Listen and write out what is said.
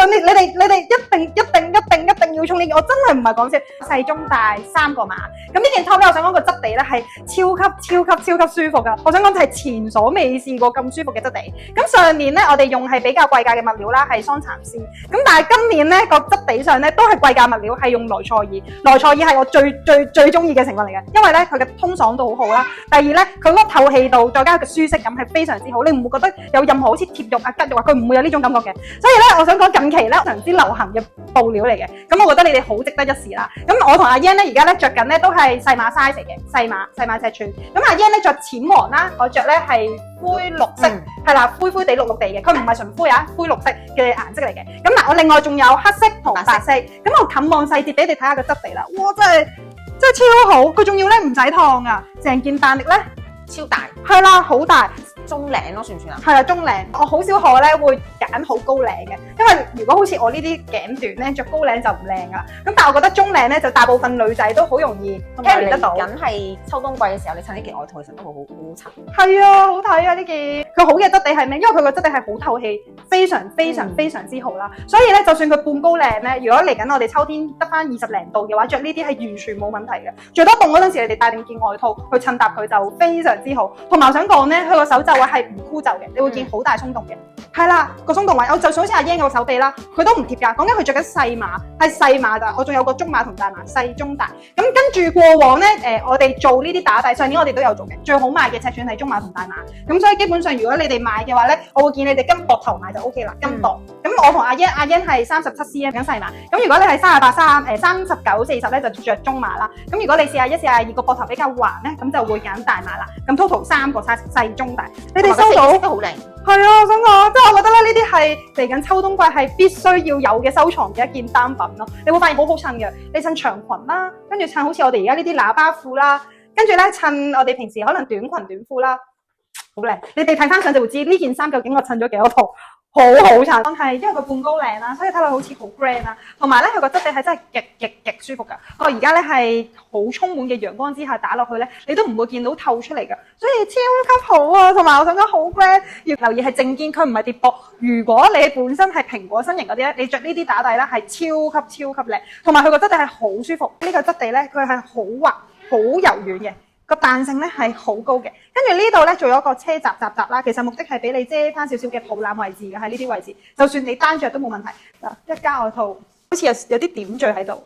上你哋一定要衝呢件，我真係唔係講笑，細中大3個碼。咁呢件 top 咧，我想講個質地咧係超級舒服噶。我想講係前所未試過咁舒服嘅質地。咁上年咧我哋用係比較貴價嘅物料啦，係桑蠶絲。咁但係今年咧個質地上咧都係貴價物料，係用萊賽爾。萊賽爾係我最中意嘅成分嚟嘅，因為咧佢嘅通爽度好好啦。第二咧佢嗰個透氣度再加佢嘅舒適感係非常之好，你唔會覺得有任何好似貼肉啊、吉肉啊，佢唔會有呢種感覺嘅。所以咧我想講近期咧非常之流行嘅布料嚟嘅，咁我覺得你哋好值得一試啦。咁我同阿 Yan 咧而家咧着緊咧都係細碼 size 嚟嘅，細碼尺寸。咁阿 Yan 咧着淺黃啦，我着咧係灰綠色，係啦，灰地綠地嘅，佢唔係純灰啊，灰綠色嘅顏色嚟嘅。咁嗱，我另外仲有黑色同白色，咁我近望細節俾你睇下個質地啦。哇，真係超好，佢仲要咧唔使燙啊，成件彈力咧超大，係啦，好大。中領咯，算唔算啊？係啊，中領。我好少可咧會揀好高領嘅，因為如果好似我呢啲頸短咧，着高領就唔靚噶啦。咁但係我覺得中領咧就大部分女仔都好容易 carry 得到。緊係秋冬季嘅時候，你襯呢件外套其實都好襯。係啊，好睇啊呢件。佢好嘅質地係咩？因為佢個質地係好透氣，非常之好啦。所以咧，就算佢半高領咧，如果嚟緊我哋秋天得翻20零度嘅話，着呢啲係完全冇問題嘅。最多凍嗰陣時，你哋帶定件外套去襯搭佢就非常之好。同埋我想講咧，佢個手袖係唔箍袖嘅，你會見好大鬆動嘅。係啦，個鬆動位，我就算好似阿 Yan 個手臂啦，佢都唔貼㗎。講緊佢着緊細碼，係細碼咋，我仲有個中碼同大碼，細中大。咁跟住過往咧，我哋做呢啲打底，上年我哋都有做嘅，最好賣嘅尺寸係中碼同大碼。咁所以基本上如果你哋買嘅話咧，我會建議你哋跟膊頭買就 OK 啦，跟膊。咁我同阿 Yan 係37cm 緊細碼。咁如果你係39、40咧就着中碼啦。咁如果你41、42個膊頭比較橫咧，咁就會揀大碼啦。咁 total 3個 size， 細中大。你哋收到都好靚。係啊，我想講，即係我覺得咧，呢啲係嚟緊秋冬季係必須要有嘅收藏嘅一件單品咯。你會發現好好襯嘅，你襯長裙啦，跟住襯好似我哋而家呢啲喇叭褲啦，跟住咧襯我哋平時可能短裙短褲啦，好靚。你哋睇翻相就會知呢件衫究竟我襯咗幾多套。好好襯，係因為佢半高領啦，所以睇落好似好 grand 啦。同埋咧，佢個質地係真係極舒服㗎。我而家咧係好充滿嘅陽光之下打落去咧，你都唔會見到透出嚟㗎，所以超級好啊！同埋我想講好 grand，要留意係正肩，佢唔係跌膊。如果你本身係蘋果身形嗰啲咧，你着呢啲打底咧係超級靚，同埋佢個質地係好舒服。呢個質地咧，佢係好滑、好柔軟嘅。個彈性咧係好高嘅，跟住呢度咧做咗個車閘啦，其實目的係俾你遮翻少少嘅肚腩位置嘅，喺呢啲位置，就算你單着都冇問題。嗱，一加外套，好似有啲點綴喺度，